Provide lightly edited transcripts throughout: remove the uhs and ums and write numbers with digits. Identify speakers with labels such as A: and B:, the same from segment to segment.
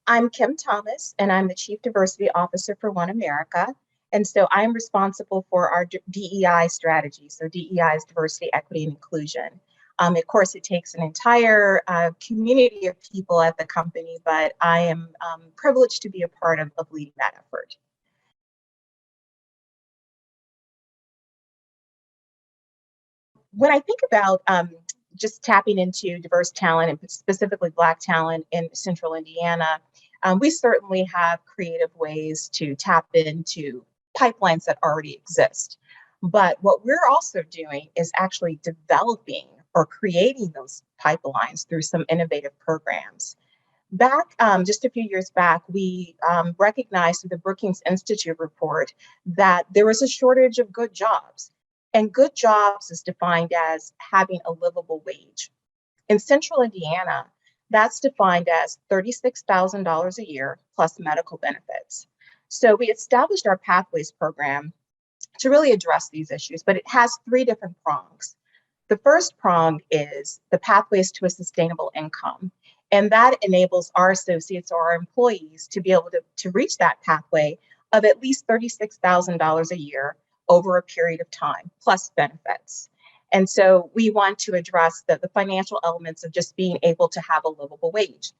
A: I'm Kim Thomas, and I'm the Chief Diversity Officer for OneAmerica. And so I'm responsible for our DEI strategy. So DEI is diversity, equity, and inclusion. Of course, it takes an entire community of people at the company, but I am privileged to be a part of leading that effort. When I think about just tapping into diverse talent and specifically Black talent in Central Indiana, we certainly have creative ways to tap into pipelines that already exist. But what we're also doing is actually developing or creating those pipelines through some innovative programs. Back just a few years back, we recognized through the Brookings Institute report that there was a shortage of good jobs. And good jobs is defined as having a livable wage. In Central Indiana, that's defined as $36,000 a year plus medical benefits. So we established our Pathways program to really address these issues, but it has three different prongs. The first prong is the Pathways to a Sustainable Income. And that enables our associates or our employees to be able to reach that pathway of at least $36,000 a year over a period of time, plus benefits. And so we want to address the financial elements of just being able to have a livable wage.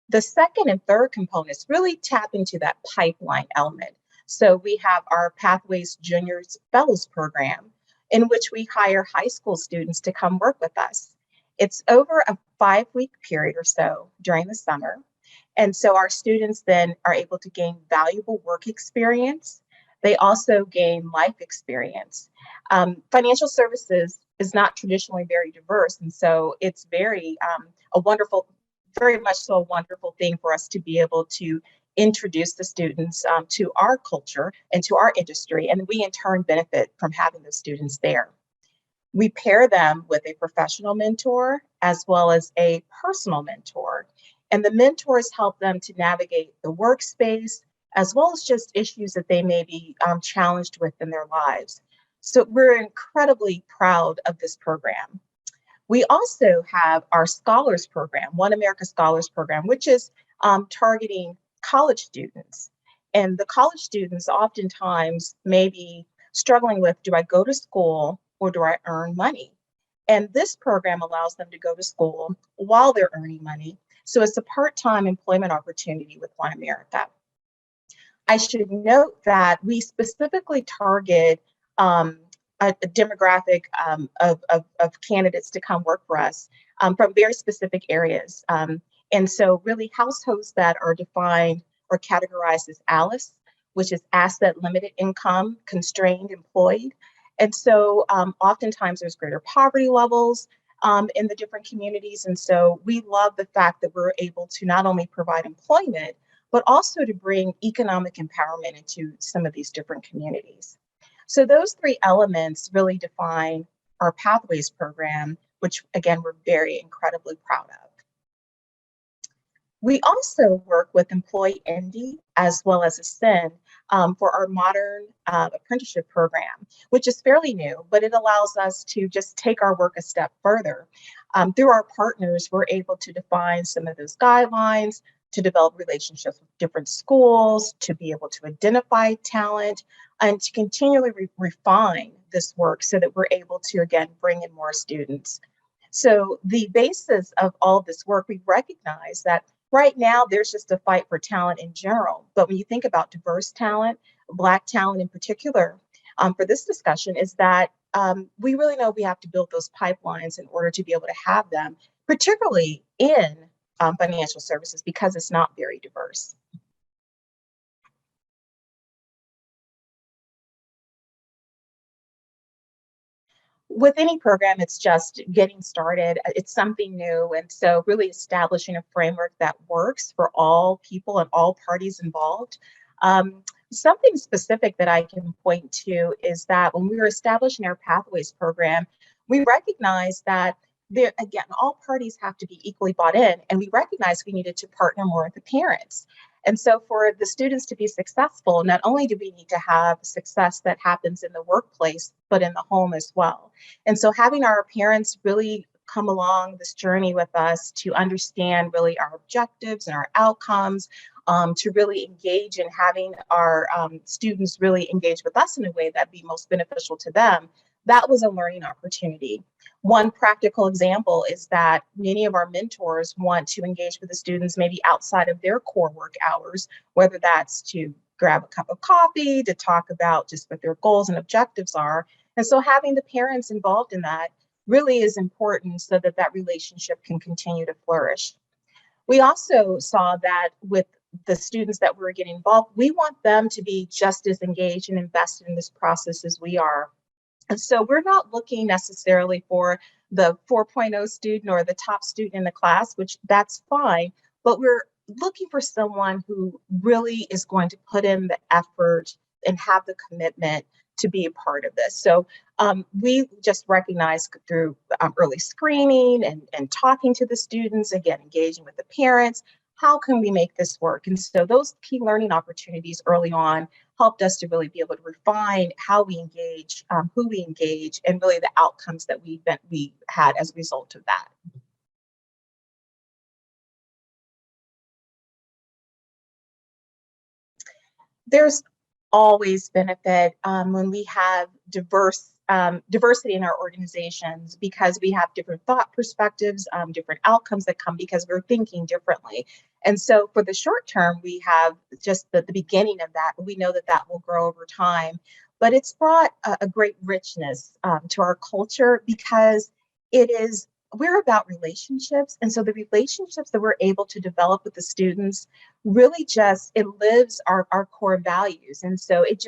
A: The second and third components really tap into that pipeline element. So we have our Pathways Juniors Fellows program, in which we hire high school students to come work with us. It's over a 5-week period or so during the summer. And so our students then are able to gain valuable work experience. They also gain life experience. Financial services is not traditionally very diverse. And so it's very much so a wonderful thing for us to be able to introduce the students to our culture and to our industry. And we in turn benefit from having those students there. We pair them with a professional mentor as well as a personal mentor. And the mentors help them to navigate the workspace as well as just issues that they may be challenged with in their lives. So we're incredibly proud of this program. We also have our Scholars Program, OneAmerica Scholars Program, which is targeting college students. And the college students oftentimes may be struggling with, do I go to school or do I earn money? And this program allows them to go to school while they're earning money. So it's a part-time employment opportunity with OneAmerica. I should note that we specifically target a demographic of candidates to come work for us from very specific areas. And so really households that are defined or categorized as ALICE, which is asset limited income, constrained employed. And so oftentimes there's greater poverty levels in the different communities. And so we love the fact that we're able to not only provide employment, but also to bring economic empowerment into some of these different communities. So those three elements really define our Pathways program, which again, we're very incredibly proud of. We also work with Employee Indy as well as Ascend for our modern apprenticeship program, which is fairly new, but it allows us to just take our work a step further. Through our partners, we're able to define some of those guidelines, to develop relationships with different schools, to be able to identify talent, and to continually refine this work so that we're able to, again, bring in more students. So the basis of all of this work, we recognize that right now there's just a fight for talent in general. But when you think about diverse talent, Black talent in particular, for this discussion is that we really know we have to build those pipelines in order to be able to have them, particularly in financial services, because it's not very diverse. With any program, it's just getting started. It's something new. And so really establishing a framework that works for all people and all parties involved. Something specific that I can point to is that when we were establishing our Pathways program, we recognized that there, again, all parties have to be equally bought in, and we recognized we needed to partner more with the parents. And so for the students to be successful, not only do we need to have success that happens in the workplace, but in the home as well. And so having our parents really come along this journey with us to understand really our objectives and our outcomes, to really engage in having our students really engage with us in a way that'd be most beneficial to them, that was a learning opportunity. One practical example is that many of our mentors want to engage with the students maybe outside of their core work hours, whether that's to grab a cup of coffee, to talk about just what their goals and objectives are. And so having the parents involved in that really is important so that that relationship can continue to flourish. We also saw that with the students that were getting involved, we want them to be just as engaged and invested in this process as we are. And so we're not looking necessarily for the 4.0 student or the top student in the class, which that's fine, but we're looking for someone who really is going to put in the effort and have the commitment to be a part of this. So we just recognize through early screening and talking to the students, again, engaging with the parents, how can we make this work? And so those key learning opportunities early on helped us to really be able to refine how we engage, who we engage, and really the outcomes that we had as a result of that. There's always benefit when we have diversity in our organizations, because we have different thought perspectives, different outcomes that come because we're thinking differently. And so for the short term, we have just the beginning of that, but we know that that will grow over time. But it's brought a great richness to our culture, because we're about relationships. And so the relationships that we're able to develop with the students really just, it lives our core values. And so it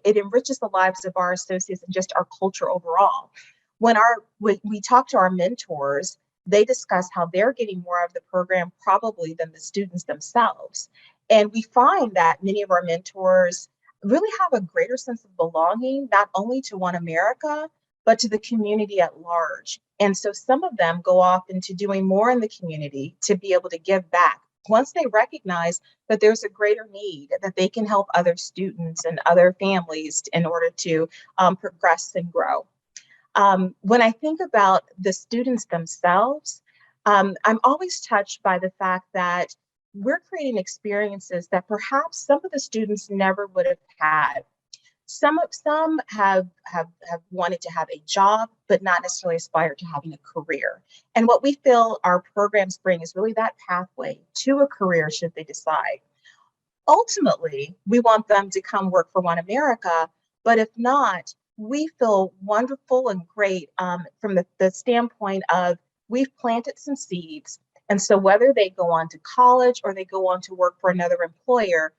A: enriches the lives of our associates and just our culture overall. When we talk to our mentors, they discuss how they're getting more of the program probably than the students themselves. And we find that many of our mentors really have a greater sense of belonging, not only to OneAmerica, but to the community at large. And so some of them go off into doing more in the community to be able to give back. Once they recognize that there's a greater need, that they can help other students and other families in order to progress and grow. When I think about the students themselves, I'm always touched by the fact that we're creating experiences that perhaps some of the students never would have had. Some have wanted to have a job, but not necessarily aspire to having a career. And what we feel our programs bring is really that pathway to a career should they decide. Ultimately, we want them to come work for OneAmerica, but if not, we feel wonderful and great from the standpoint of we've planted some seeds. And so whether they go on to college or they go on to work for another employer,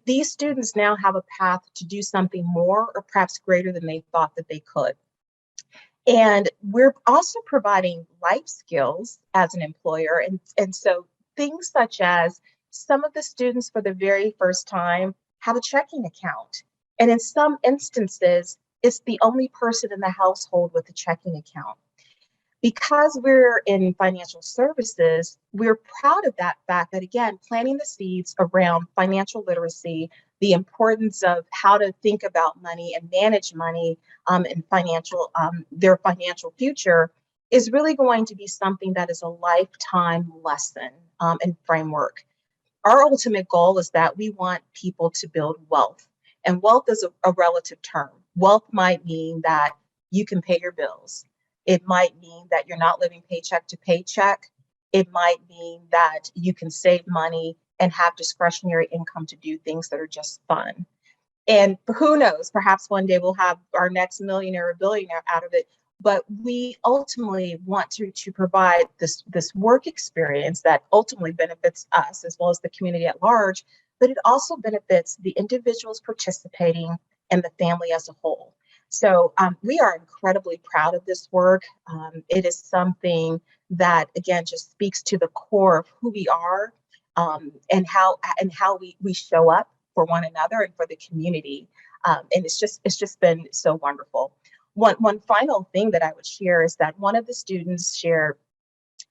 A: these students now have a path to do something more or perhaps greater than they thought that they could. And we're also providing life skills as an employer. And so things such as some of the students for the very first time have a checking account. And in some instances, it's the only person in the household with a checking account. Because we're in financial services, we're proud of that fact that, again, planting the seeds around financial literacy, the importance of how to think about money and manage money and their financial future is really going to be something that is a lifetime lesson and framework. Our ultimate goal is that we want people to build wealth. And wealth is a relative term. Wealth might mean that you can pay your bills. It might mean that you're not living paycheck to paycheck. It might mean that you can save money and have discretionary income to do things that are just fun. And who knows, perhaps one day we'll have our next millionaire or billionaire out of it. But we ultimately want to provide this work experience that ultimately benefits us as well as the community at large, but it also benefits the individuals participating and the family as a whole. So we are incredibly proud of this work. It is something that, again, just speaks to the core of who we are and how we show up for one another and for the community. And it's just been so wonderful. One final thing that I would share is that one of the students shared,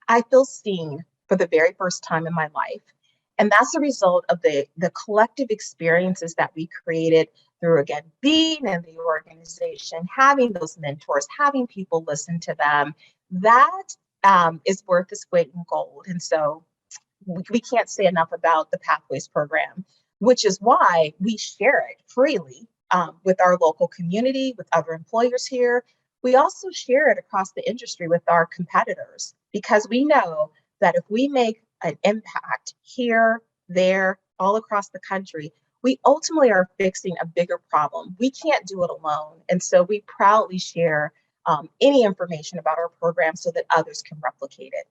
A: I feel seen for the very first time in my life. And that's a result of the collective experiences that we created through, again, being in the organization, having those mentors, having people listen to them. That is worth its weight in gold. And so we can't say enough about the Pathways program, which is why we share it freely with our local community, with other employers here. We also share it across the industry with our competitors because we know that if we make an impact here, there, all across the country, we ultimately are fixing a bigger problem. We can't do it alone. And so we proudly share any information about our program so that others can replicate it.